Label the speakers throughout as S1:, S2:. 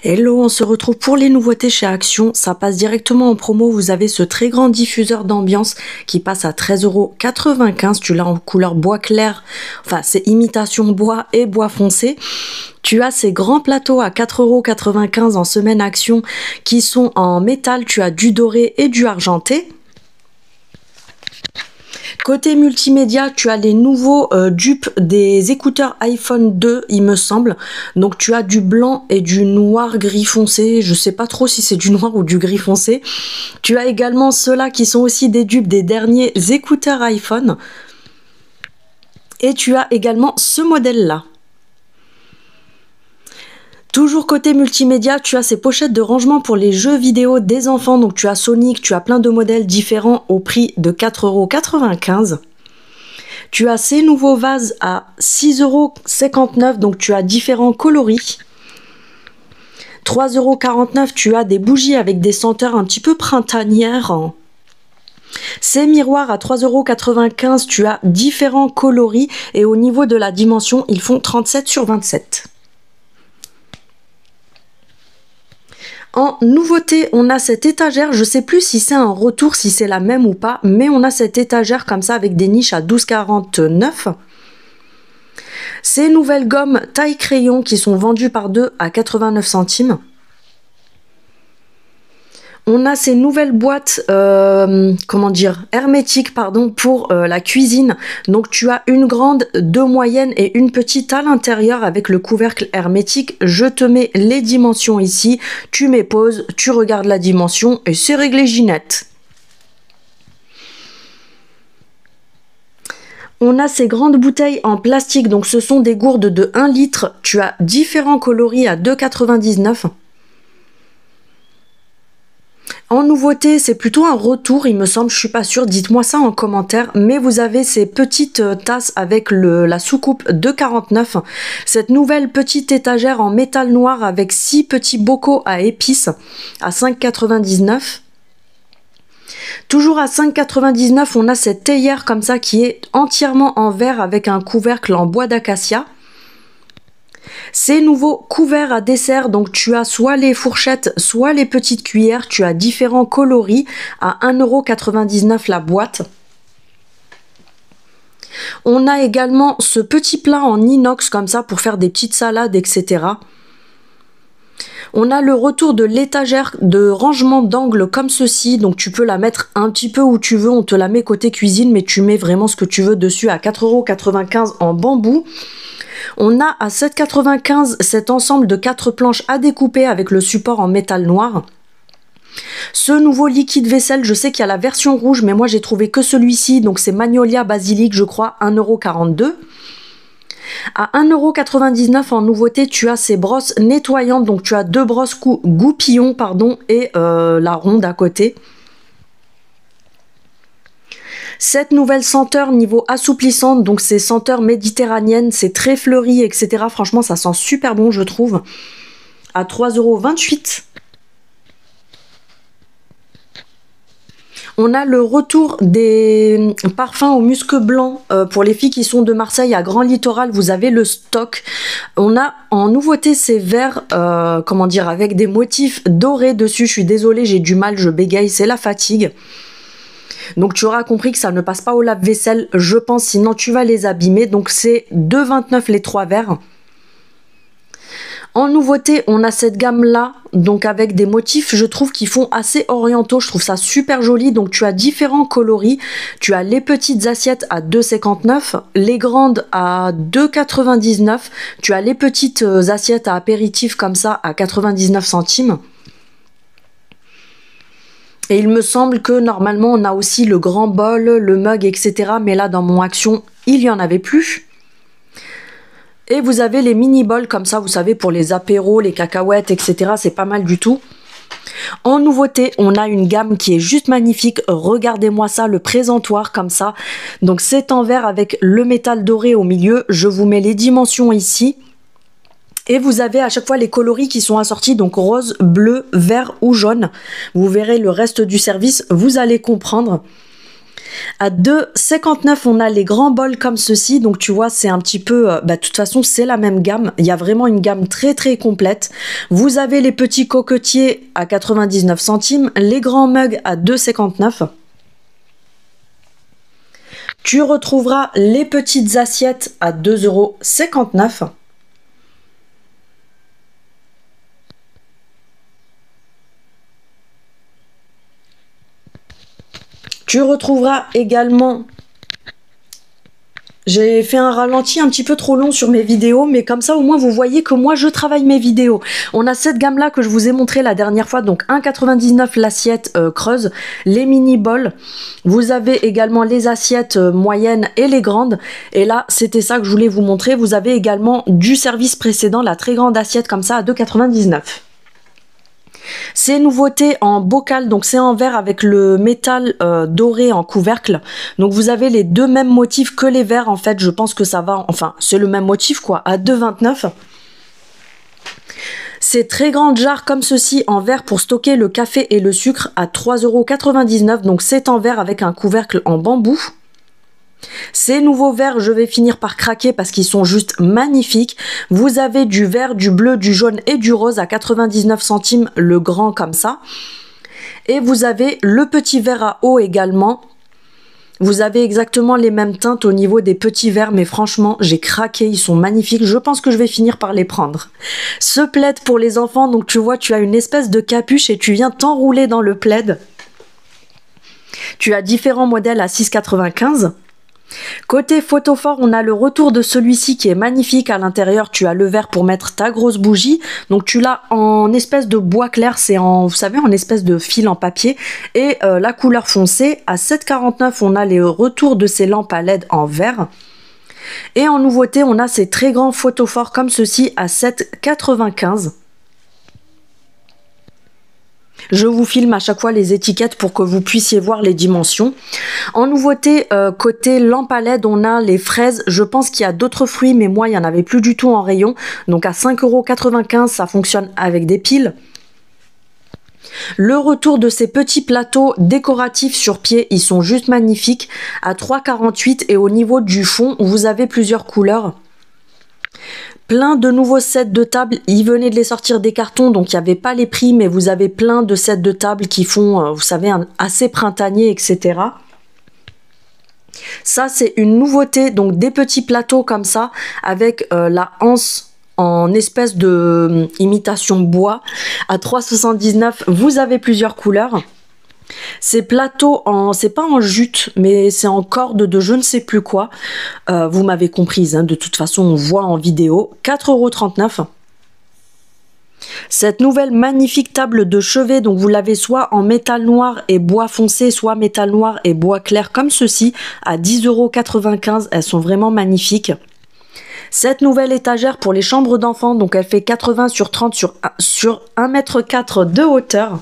S1: Hello, on se retrouve pour les nouveautés chez Action. Ça passe directement en promo. Vous avez ce très grand diffuseur d'ambiance qui passe à 13,95 €. Tu l'as en couleur bois clair. Enfin, c'est imitation bois et bois foncé. Tu as ces grands plateaux à 4,95 € en semaine Action qui sont en métal. Tu as du doré et du argenté. Côté multimédia, tu as les nouveaux dupes des écouteurs iPhone 2, il me semble. Donc tu as du blanc et du noir gris foncé. Je sais pas trop si c'est du noir ou du gris foncé. Tu as également ceux-là qui sont aussi des dupes des derniers écouteurs iPhone. Et tu as également ce modèle-là. Toujours côté multimédia, tu as ces pochettes de rangement pour les jeux vidéo des enfants. Donc tu as Sonic, tu as plein de modèles différents au prix de 4,95 €. Tu as ces nouveaux vases à 6,59 €. Donc tu as différents coloris. 3,49 €, tu as des bougies avec des senteurs un petit peu printanières. Ces miroirs à 3,95 €, tu as différents coloris. Et au niveau de la dimension, ils font 37 sur 27. En nouveauté, on a cette étagère, je sais plus si c'est un retour, si c'est la même ou pas, mais on a cette étagère comme ça avec des niches à 12,49 €. Ces nouvelles gommes taille crayon qui sont vendues par 2 à 89 centimes. On a ces nouvelles boîtes, hermétiques, pour la cuisine. Donc tu as une grande, deux moyennes et une petite à l'intérieur avec le couvercle hermétique. Je te mets les dimensions ici, tu mets pause, tu regardes la dimension et c'est réglé Ginette. On a ces grandes bouteilles en plastique, donc ce sont des gourdes de 1 litre. Tu as différents coloris à 2,99 €. En nouveauté, c'est plutôt un retour, il me semble, je suis pas sûre, dites-moi ça en commentaire, mais vous avez ces petites tasses avec la soucoupe de 49. Cette nouvelle petite étagère en métal noir avec 6 petits bocaux à épices à 5,99 €. Toujours à 5,99 €, on a cette théière comme ça qui est entièrement en verre avec un couvercle en bois d'acacia. Ces nouveaux couverts à dessert, donc tu as soit les fourchettes, soit les petites cuillères, tu as différents coloris à 1,99 € la boîte. On a également ce petit plat en inox comme ça pour faire des petites salades, etc. On a le retour de l'étagère de rangement d'angle comme ceci, donc tu peux la mettre un petit peu où tu veux, on te la met côté cuisine, mais tu mets vraiment ce que tu veux dessus à 4,95 € en bambou. On a à 7,95 € cet ensemble de 4 planches à découper avec le support en métal noir. Ce nouveau liquide vaisselle, je sais qu'il y a la version rouge, mais moi j'ai trouvé que celui-ci, donc c'est Magnolia Basilic, je crois, 1,42 €. À 1,99 € en nouveauté, tu as ces brosses nettoyantes, donc tu as 2 brosses goupillons, et la ronde à côté. Cette nouvelle senteur niveau assouplissante, donc c'est senteur méditerranéenne, c'est très fleuri, etc. Franchement, ça sent super bon, je trouve. À 3,28 €. On a le retour des parfums au musc blanc pour les filles qui sont de Marseille à Grand Littoral. Vous avez le stock. On a en nouveauté ces verres, avec des motifs dorés dessus. Je suis désolée, j'ai du mal, je bégaye, c'est la fatigue. Donc tu auras compris que ça ne passe pas au lave-vaisselle, je pense, sinon tu vas les abîmer. Donc c'est 2,29 € les 3 verres. En nouveauté, on a cette gamme-là, donc avec des motifs, je trouve, qui font assez orientaux. Je trouve ça super joli. Donc tu as différents coloris. Tu as les petites assiettes à 2,59 €, les grandes à 2,99 €. Tu as les petites assiettes à apéritif comme ça à 99 centimes. Et il me semble que normalement on a aussi le grand bol, le mug, etc. Mais là dans mon Action, il n'y en avait plus. Et vous avez les mini bols comme ça, vous savez, pour les apéros, les cacahuètes, etc. C'est pas mal du tout. En nouveauté, on a une gamme qui est juste magnifique. Regardez-moi ça, le présentoir comme ça. Donc c'est en verre avec le métal doré au milieu. Je vous mets les dimensions ici. Et vous avez à chaque fois les coloris qui sont assortis, donc rose, bleu, vert ou jaune. Vous verrez le reste du service, vous allez comprendre. À 2,59 on a les grands bols comme ceci, donc tu vois c'est un petit peu, de toute façon c'est la même gamme, il y a vraiment une gamme très très complète. Vous avez les petits cocotiers à 99 centimes, les grands mugs à 2,59. Tu retrouveras les petites assiettes à 2,59 €. Tu retrouveras également, j'ai fait un ralenti un petit peu trop long sur mes vidéos, mais comme ça au moins vous voyez que moi je travaille mes vidéos. On a cette gamme là que je vous ai montré la dernière fois, donc 1,99 l'assiette creuse, les mini bols. Vous avez également les assiettes moyennes et les grandes. Et là c'était ça que je voulais vous montrer. Vous avez également du service précédent, la très grande assiette comme ça à 2,99 €. C'est nouveauté en bocal, donc c'est en verre avec le métal doré en couvercle. Donc vous avez les deux mêmes motifs que les verres en fait, je pense que ça va, enfin c'est le même motif quoi, à 2,29 €. Ces très grandes jarres comme ceci en verre pour stocker le café et le sucre à 3,99 €, donc c'est en verre avec un couvercle en bambou. Ces nouveaux verres, je vais finir par craquer parce qu'ils sont juste magnifiques. Vous avez du vert, du bleu, du jaune et du rose à 99 centimes le grand comme ça. Et vous avez le petit verre à eau également. Vous avez exactement les mêmes teintes au niveau des petits verres, mais franchement, j'ai craqué, ils sont magnifiques. Je pense que je vais finir par les prendre. Ce plaid pour les enfants, donc tu vois, tu as une espèce de capuche et tu viens t'enrouler dans le plaid. Tu as différents modèles à 6,95 €. Côté photophore, on a le retour de celui-ci qui est magnifique. À l'intérieur, tu as le verre pour mettre ta grosse bougie. Donc tu l'as en espèce de bois clair, c'est en, vous savez, en espèce de fil en papier. Et la couleur foncée, à 7,49 €, on a les retours de ces lampes à LED en verre. Et en nouveauté, on a ces très grands photophores comme ceci à 7,95 €. Je vous filme à chaque fois les étiquettes pour que vous puissiez voir les dimensions. En nouveauté, côté lampe à LED, on a les fraises. Je pense qu'il y a d'autres fruits, mais moi, il n'y en avait plus du tout en rayon. Donc à 5,95 €, ça fonctionne avec des piles. Le retour de ces petits plateaux décoratifs sur pied, ils sont juste magnifiques. À 3,48 € et au niveau du fond, vous avez plusieurs couleurs. Plein de nouveaux sets de table, ils venaient de les sortir des cartons, donc il n'y avait pas les prix, mais vous avez plein de sets de table qui font, vous savez, assez printanier, etc. Ça, c'est une nouveauté, donc des petits plateaux comme ça, avec la anse en espèce de imitation bois. À 3,79 €, vous avez plusieurs couleurs. Ces plateaux, c'est pas en jute, mais c'est en corde de je ne sais plus quoi. Vous m'avez comprise, hein, de toute façon, on voit en vidéo. 4,39 €. Cette nouvelle magnifique table de chevet, donc vous l'avez soit en métal noir et bois foncé, soit métal noir et bois clair comme ceci, à 10,95 €. Elles sont vraiment magnifiques. Cette nouvelle étagère pour les chambres d'enfants, donc elle fait 80 sur 30 sur 1,4 m de hauteur.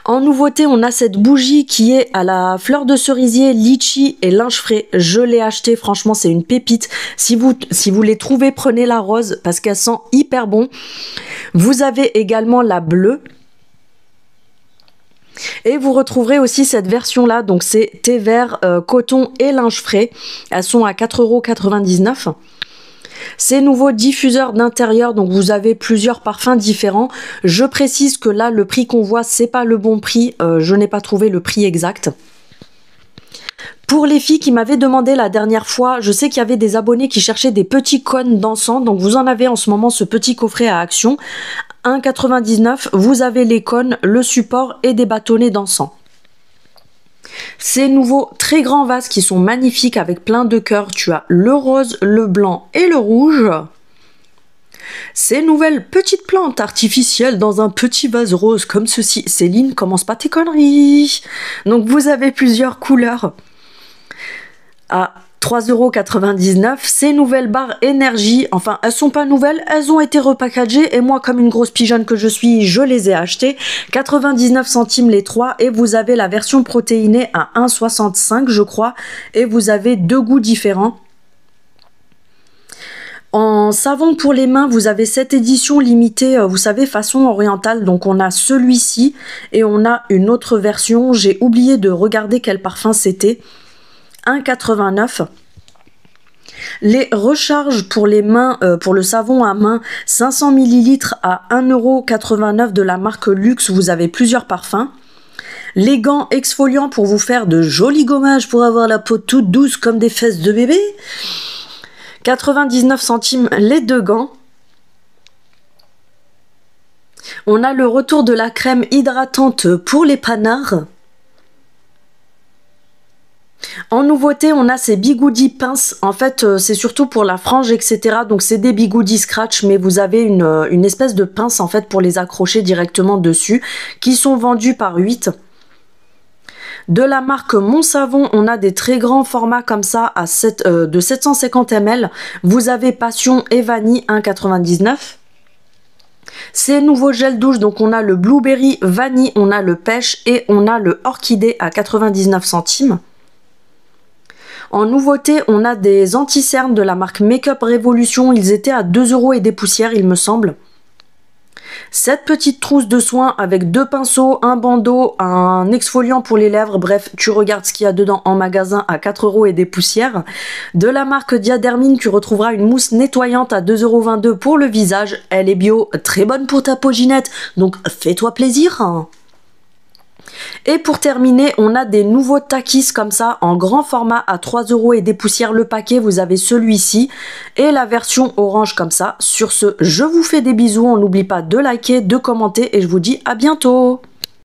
S1: En nouveauté, on a cette bougie qui est à la fleur de cerisier, litchi et linge frais. Je l'ai acheté, franchement, c'est une pépite. Si vous les trouvez, prenez la rose parce qu'elle sent hyper bon. Vous avez également la bleue. Et vous retrouverez aussi cette version-là, donc c'est thé vert, coton et linge frais. Elles sont à 4,99 €. Ces nouveaux diffuseurs d'intérieur, donc vous avez plusieurs parfums différents. Je précise que là, le prix qu'on voit, c'est pas le bon prix. Je n'ai pas trouvé le prix exact. Pour les filles qui m'avaient demandé la dernière fois, je sais qu'il y avait des abonnés qui cherchaient des petits cônes d'encens. Donc vous en avez en ce moment ce petit coffret à Action. 1,99 €, vous avez les cônes, le support et des bâtonnets d'encens. Ces nouveaux très grands vases qui sont magnifiques avec plein de cœurs. Tu as le rose, le blanc et le rouge. Ces nouvelles petites plantes artificielles dans un petit vase rose comme ceci. Céline, commence pas tes conneries. Donc vous avez plusieurs couleurs. À 3,99 €. Ces nouvelles barres énergie, enfin elles sont pas nouvelles, elles ont été repackagées et moi comme une grosse pigeonne que je suis, je les ai achetées. 99 centimes les 3 et vous avez la version protéinée à 1,65 € je crois et vous avez deux goûts différents. En savon pour les mains, vous avez cette édition limitée, vous savez, façon orientale. Donc on a celui-ci et on a une autre version. J'ai oublié de regarder quel parfum c'était. 1,89 €. Les recharges pour les mains, pour le savon à main, 500 ml à 1,89 € de la marque Luxe. Vous avez plusieurs parfums. Les gants exfoliants pour vous faire de jolis gommages pour avoir la peau toute douce comme des fesses de bébé. 99 centimes les 2 gants. On a le retour de la crème hydratante pour les panards. En nouveauté, on a ces bigoudis pinces. En fait, c'est surtout pour la frange, etc. Donc, c'est des bigoudis scratch, mais vous avez une espèce de pince, en fait, pour les accrocher directement dessus, qui sont vendus par 8. De la marque Mon Savon, on a des très grands formats comme ça de 750 ml. Vous avez Passion et Vanille 1,99 €. Ces nouveaux gels douche, donc on a le Blueberry Vanille, on a le Pêche et on a le Orchidée à 99 centimes. En nouveauté, on a des anti-cernes de la marque Make-up Revolution. Ils étaient à 2 € et des poussières, il me semble. Cette petite trousse de soins avec 2 pinceaux, un bandeau, un exfoliant pour les lèvres, bref, tu regardes ce qu'il y a dedans en magasin à 4 € et des poussières. De la marque Diadermine, tu retrouveras une mousse nettoyante à 2,22 € pour le visage. Elle est bio, très bonne pour ta peau Ginette, donc fais-toi plaisir. Et pour terminer, on a des nouveaux Takis comme ça en grand format à 3 € et des poussières le paquet. Vous avez celui-ci et la version orange comme ça. Sur ce, je vous fais des bisous. On n'oublie pas de liker, de commenter et je vous dis à bientôt.